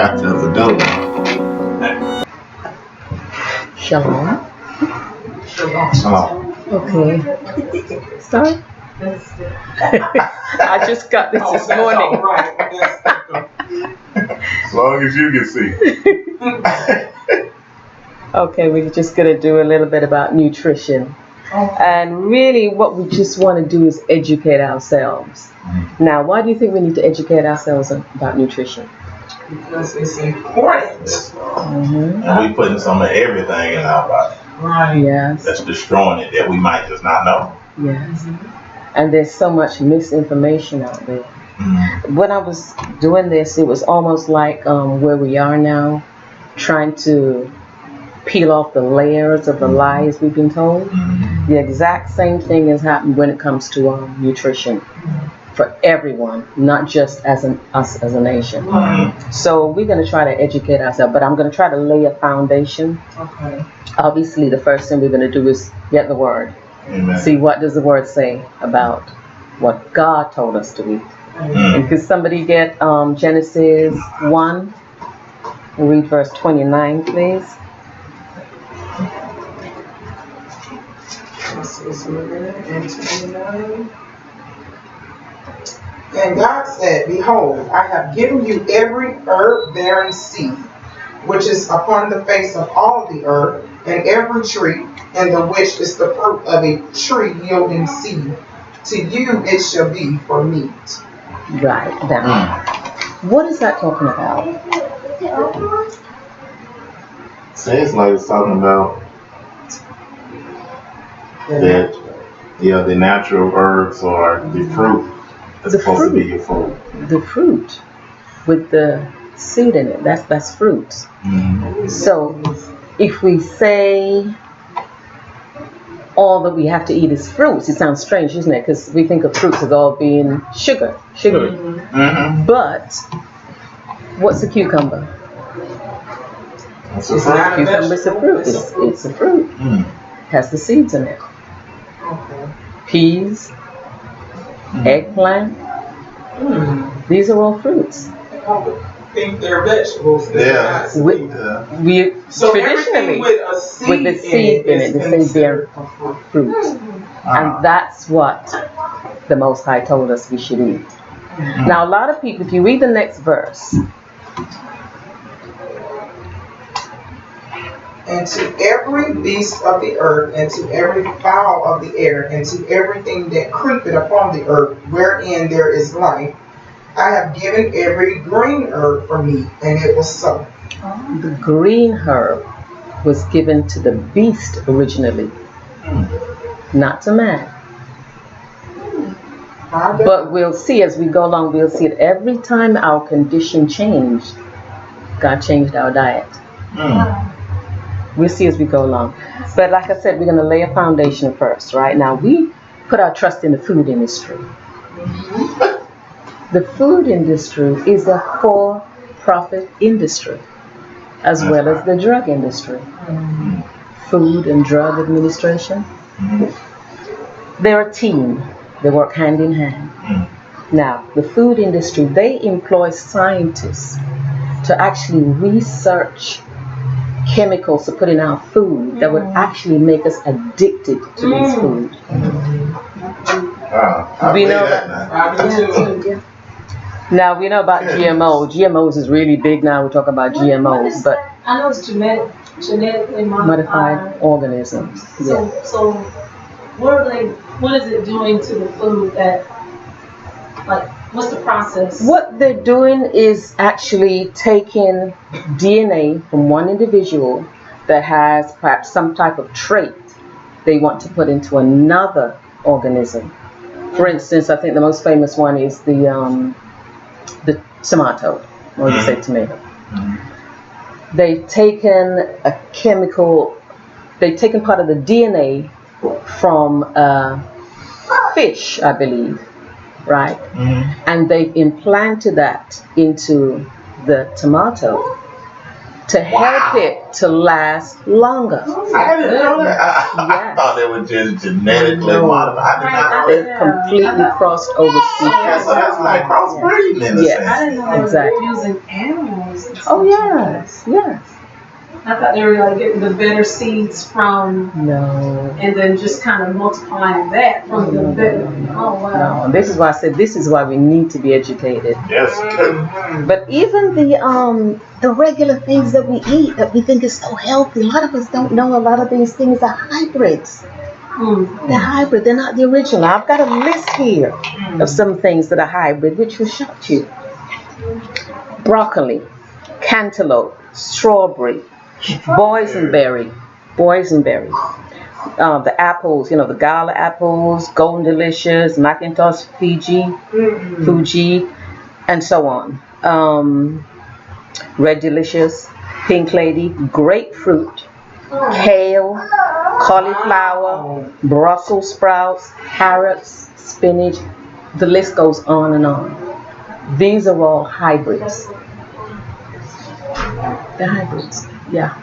That's a good one. Shalom. Shalom. Okay. Start. I just got this this morning. As long as you can see. Okay, we're just going to do a little bit about nutrition. And really what we just want to do is educate ourselves. Now, why do you think we need to educate ourselves about nutrition? Because it's important. Mm-hmm. And we putting some of everything in our body. Right. Yes. That's destroying it that we might just not know. Yes. And there's so much misinformation out there. When I was doing this, it was almost like where we are now, trying to peel off the layers of the lies we've been told. The exact same thing has happened when it comes to nutrition for everyone, not just us as a nation. So we're going to try to educate ourselves, but I'm going to try to lay a foundation. Okay. Obviously, the first thing we're going to do is get the word. Amen. See, what does the word say about what God told us to eat? And could somebody get Genesis 1, read verse 29, please? And God said, Behold, I have given you every herb-bearing seed, which is upon the face of all the earth, and every tree, and the which is the fruit of a tree yielding seed. To you it shall be for meat. Right, now. What is that talking about? Seems like it's talking about that, the natural herbs or the fruit that's supposed to be your food. The fruit with the seed in it, that's fruit. So if we say all that we have to eat is fruits, it sounds strange, isn't it? Because we think of fruits as all being sugary. But what's a cucumber? It's a fruit. Cucumber is a fruit. It's a fruit. Has the seeds in it. Peas, eggplant. These are all fruits. I think they're vegetables. Yeah. We So traditionally with a seed with the seed in it, the seed bear fruit. And that's what the Most High told us we should eat. Now, a lot of people, if you read the next verse. And to every beast of the earth, and to every fowl of the air, and to everything that creepeth upon the earth, wherein there is life, I have given every green herb for meat, and it was so. The green herb was given to the beast originally, not to man. But we'll see as we go along, we'll see it every time our condition changed, God changed our diet. We'll see as we go along. But like I said, we're going to lay a foundation first, right? Now, we put our trust in the food industry. The food industry is a for-profit industry, as well as the drug industry. Food and Drug Administration. They're a team. They work hand in hand. Now, the food industry, they employ scientists to actually research chemicals to put in our food that would actually make us addicted to these food. We know that. Now we know about GMOs. GMOs is really big now. We're talking about GMOs, but I know it's genetically modified organisms. So what is it doing to the food that, like, what's the process? What they're doing is actually taking DNA from one individual that has perhaps some type of trait they want to put into another organism. For instance, I think the most famous one is the tomato, or you say tomato. They've taken a chemical, they've taken part of the DNA from fish, I believe, right? And they implanted that into the tomato to help it to last longer. I didn't know that. I Yes. thought they were just genetically No. modified. I did not know They're that. completely crossed over Yeah, so species. that's like crossbreeding in a Yes. I sense. didn't know they Exactly. were using animals. and Oh stuff like yes, yes. that. I thought they were like getting the better seeds from, No. and then just kind of multiplying that from the better. Oh wow. No. This is why I said this is why we need to be educated. Yes. But even the regular things that we eat that we think is so healthy, a lot of us don't know a lot of these things are hybrids. They're hybrid, they're not the original. I've got a list here of some things that are hybrid, which will shock you. Broccoli, cantaloupe, strawberry, boysenberry. The apples, the gala apples, golden delicious, Macintosh, Fuji, and so on. Red delicious, pink lady, grapefruit, kale, cauliflower, Brussels sprouts, carrots, spinach. The list goes on and on. These are all hybrids. They're hybrids. Yeah.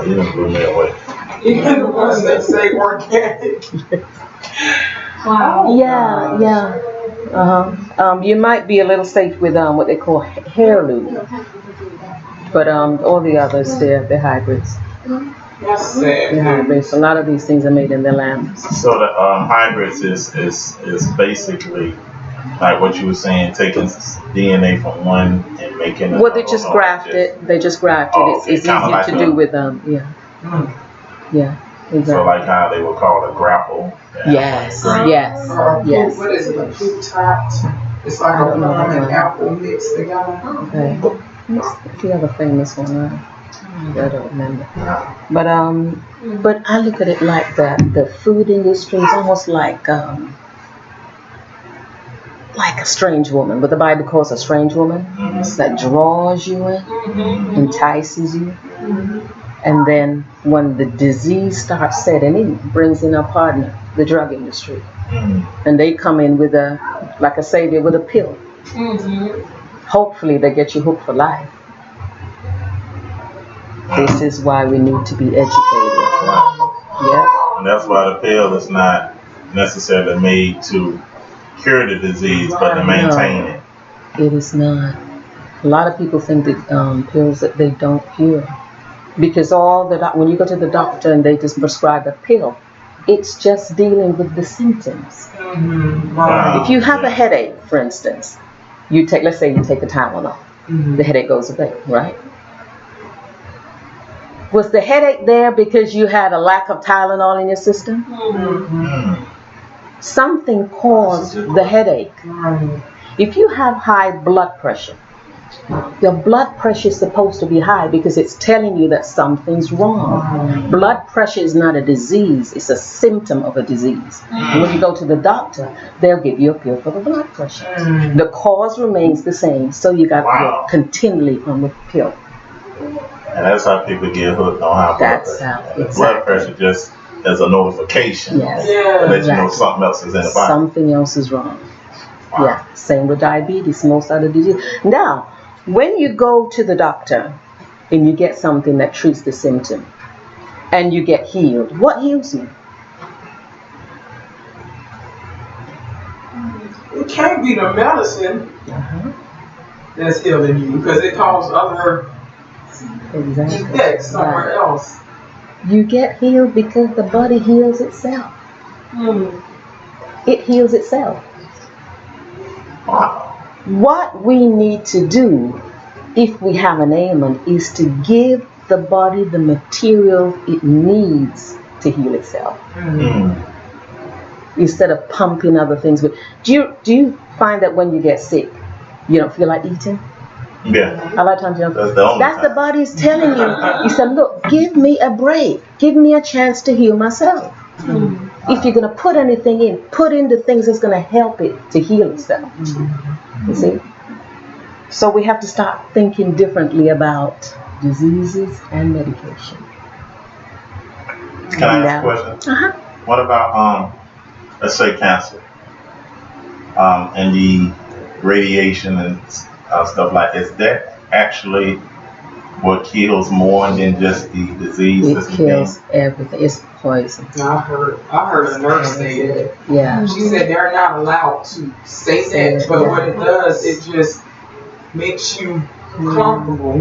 You done blew me away. Even the ones that say organic. Wow. Yeah. You might be a little safe with what they call heirloom, but all the others they're hybrids. That's They're sad. hybrids. A lot of these things are made in their land. So the hybrids is basically like what you were saying, taking DNA from one and making. Well, they just graft it. They just graft it. Oh, It's okay. easy Kinda like to do with Yeah. Yeah. So Exactly. like how they would call it a grapple. Yes. Green. Yes. Yes. What is it? A fruit tot? It's like I a don't know plum that and one. apple mixed together. Okay. What's the other famous one? I don't remember. But I look at it like the food industry is almost like a strange woman. What the Bible calls a strange woman, that draws you in, entices you, and then when the disease starts setting in, brings in a partner, the drug industry, and they come in with like a savior with a pill. Hopefully they get you hooked for life. This is why we need to be educated. Yeah. And that's why the pill is not necessarily made to cure the disease, but to maintain it. It is not. A lot of people think that pills that they don't cure, because when you go to the doctor and they just prescribe a pill, it's just dealing with the symptoms. If you have a headache, for instance, let's say you take a Tylenol, the headache goes away, right? Was the headache there because you had a lack of Tylenol in your system? Something caused the headache. If you have high blood pressure, your blood pressure is supposed to be high because it's telling you that something's wrong. Blood pressure is not a disease, it's a symptom of a disease. And when you go to the doctor, they'll give you a pill for the blood pressure. The cause remains the same, so you got to go continually on the pill. And that's how people get hooked on high blood That's pressure. how, The exactly. blood pressure just as a notification Yes. to let you know Exactly. something else is in the body. Something else is wrong. Yeah, same with diabetes, most other diseases. Now, when you go to the doctor and you get something that treats the symptom and you get healed, what heals you? It can't be the medicine that's healing you because it causes other Exactly. effects somewhere else. You get healed because the body heals itself. It heals itself. Wow. What we need to do if we have an ailment is to give the body the material it needs to heal itself. Instead of pumping other things with. Do you find that when you get sick, you don't feel like eating? Yeah. A lot of times you don't. That's the only That's the time. body's telling you. He said, look, give me a break. Give me a chance to heal myself. If you're going to put anything in, put in the things that's going to help it to heal itself. You see? So we have to start thinking differently about diseases and medication. Can I ask a question? What about let's say cancer, and the radiation and stuff like that? Is that actually what kills more than just the disease? It kills everything. It's poison. I heard a nurse say that. Yeah. She said they're not allowed to say that, but what it does, it just makes you comfortable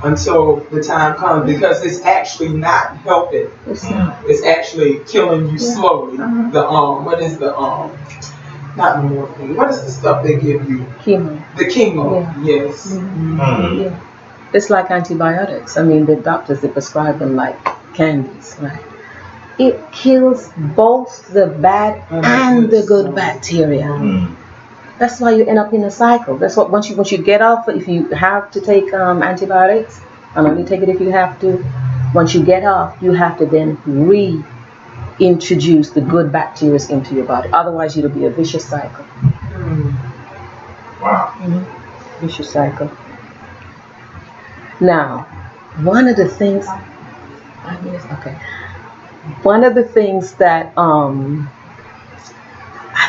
until the time comes, because it's actually not helping. It's not. It's actually killing you slowly. The what is the not the morphine? What is the stuff they give you? Chemo. The chemo. Yes. Yeah. It's like antibiotics. I mean, the doctors, they prescribe them like candies, right? It kills both the bad and the good bacteria. That's why you end up in a cycle. That's what once you get off, if you have to take antibiotics, and only take it if you have to. Once you get off, you have to then reintroduce the good bacteria into your body. Otherwise, it'll be a vicious cycle. Wow. Vicious cycle. Now, one of the things that I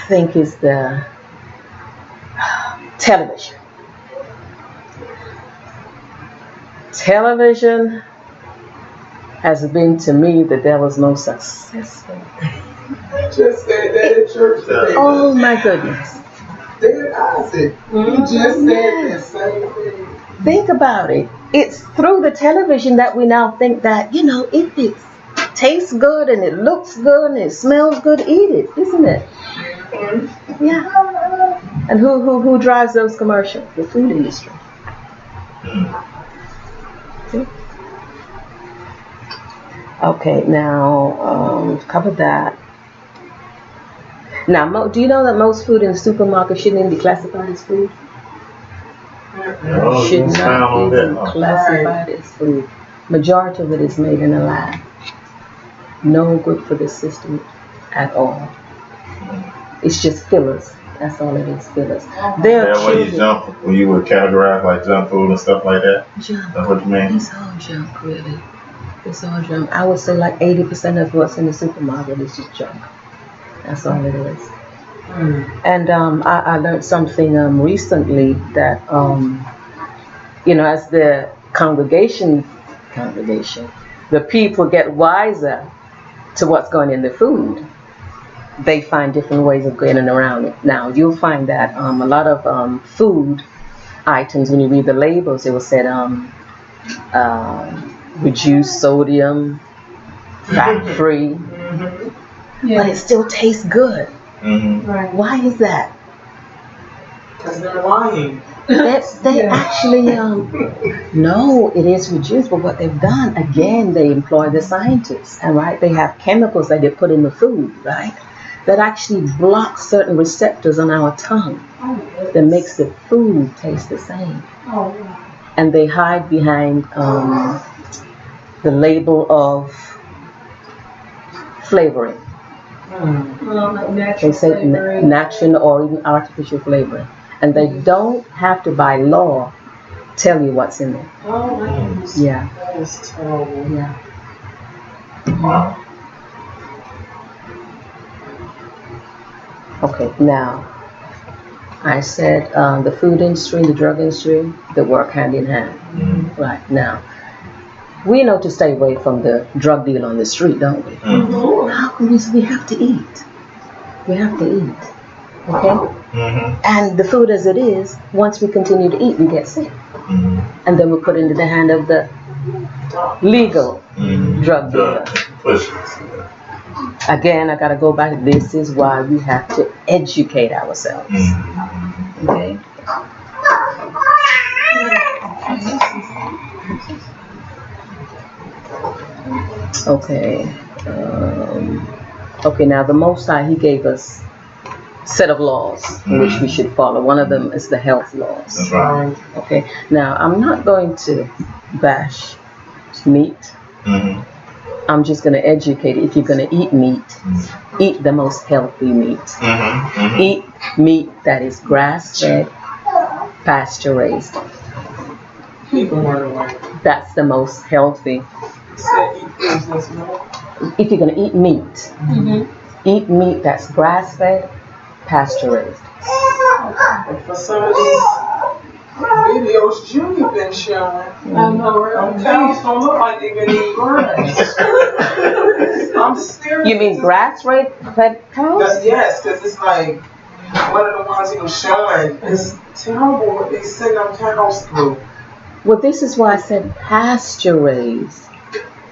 think is the television. Television has been, to me, the devil's most successful. You just said that at church today. Oh my goodness. David Isaac, you just said the same thing. Think about it. It's through the television that we now think that, if it tastes good and it looks good and it smells good, eat it, isn't it? Yeah. And who drives those commercials? The food industry. See? Okay, now cover that. Now, do you know that most food in the supermarket shouldn't even be classified as food? Should not even be classified as food. Majority of it is made in a lab. No good for the system at all. It's just fillers. That's all it is, fillers. That way when you would categorize like junk food and stuff like that? Junk. That's what you mean? It's all junk, really. It's all junk. I would say like 80% of what's in the supermarket is just junk. That's all it is. And I learned something recently that, as the congregation, the people get wiser to what's going in the food, they find different ways of getting around it. Now, you'll find that a lot of food items, when you read the labels, it will say reduced sodium, fat-free, but it still tastes good. Right. Why is that? Because they're lying. They actually, no, it is reduced, but what they've done, again, they employ the scientists, and right, they have chemicals that they put in the food, right, that actually block certain receptors on our tongue that makes the food taste the same. And they hide behind the label of flavoring. They say natural or even artificial flavoring. And they don't have to, by law, tell you what's in there. Yeah. That is terrible. Yeah. Wow. Okay, now, I said the food industry and the drug industry, they work hand in hand. Right, now, we know to stay away from the drug deal on the street, don't we? How come we have to eat? We have to eat. Okay? And the food as it is, once we continue to eat, we get sick. And then we're put into the hand of the legal drug dealer. Again, I gotta go back. This is why we have to educate ourselves. Okay? Okay. Okay, now the Most High, He gave us set of laws which we should follow. One of them is the health laws. That's right. Okay. Now, I'm not going to bash meat. I'm just going to educate it. If you're going to eat meat, eat the most healthy meat. Eat meat that is grass-fed, pasture-raised. That's the most healthy. If you're going to eat meat, eat meat that's grass-fed, pasture-raised. For some of these videos Junior been showing. I know, right? Them cows don't look like they been eating grass. I'm serious. You mean grass-fed cows? Yes, because it's like one of the ones he was showing. It's terrible what they send them cows through. Well, this is why I said pasture-raised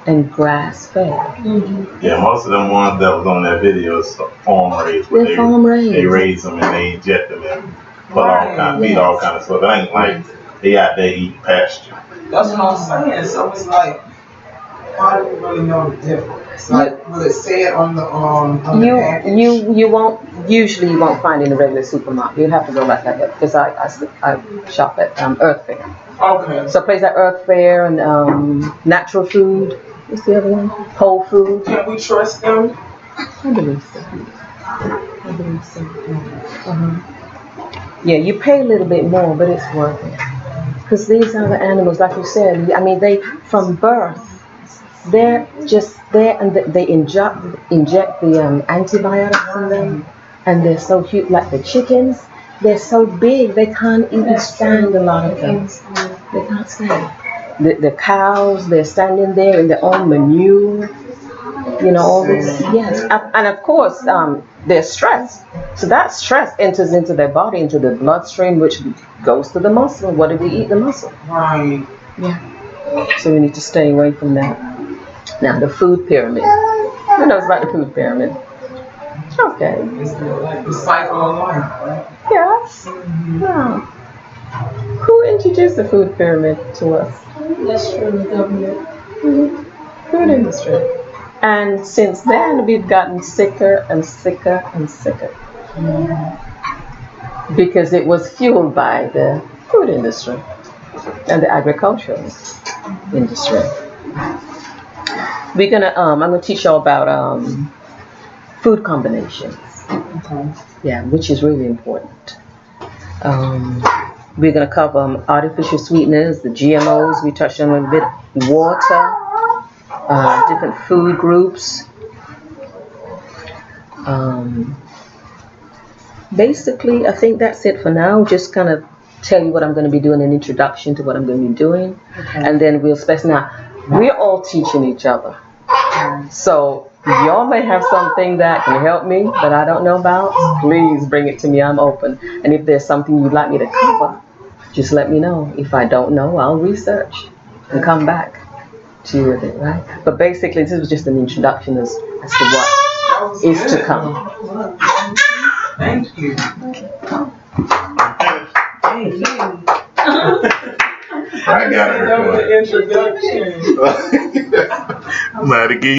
and grass-fed. Mm-hmm. Yeah, most of them ones that was on that video is farm raised. They're farm-raised. They raise them and they inject them and put all kind, feed all kind of stuff. It ain't like they out there eat pasture. That's what I'm saying. So it's like, how do we really know the difference? Like, will it say it on the package? You won't find in the regular supermarket. You'll have to go like that because I shop at Earth Fair. Okay. So places like Earth Fair and Natural Food. What's the other one? Whole Food. Can we trust them? I believe so. Yeah, you pay a little bit more, but it's worth it. Because these are the animals, like you said. I mean, they from birth. They're just there, and they inject the antibiotics in them, and they're so huge. Like the chickens, they're so big they can't even stand a lot of them. They can't stand. The cows, they're standing there in their own manure. You know, all this. Yes, and of course, they're stressed. So that stress enters into their body, into the bloodstream, which goes to the muscle. What do we eat? The muscle. Right. Yeah. So we need to stay away from that. Now, the food pyramid. Who knows about the food pyramid? Okay. It's the cycle of life, right? Yes. Yeah. Who introduced the food pyramid to us? That's true, the government. Mm-hmm. Food industry. And since then, we've gotten sicker and sicker and sicker. Mm-hmm. Because it was fueled by the food industry and the agricultural industry. I'm gonna teach y'all about food combinations. Okay. Yeah, which is really important. We're gonna cover artificial sweeteners, the GMOs. We touched on a little bit. Water, different food groups. Basically, I think that's it for now. Just kind of tell you what I'm going to be doing, an introduction to what I'm going to be doing, and then we'll specify. Now, we're all teaching each other. So y'all may have something that can help me that I don't know about. Please bring it to me. I'm open. And if there's something you'd like me to cover, just let me know. If I don't know, I'll research and come back to you with it, right? But basically, this was just an introduction as to what is to come. Thank you. I got That was the introduction. it.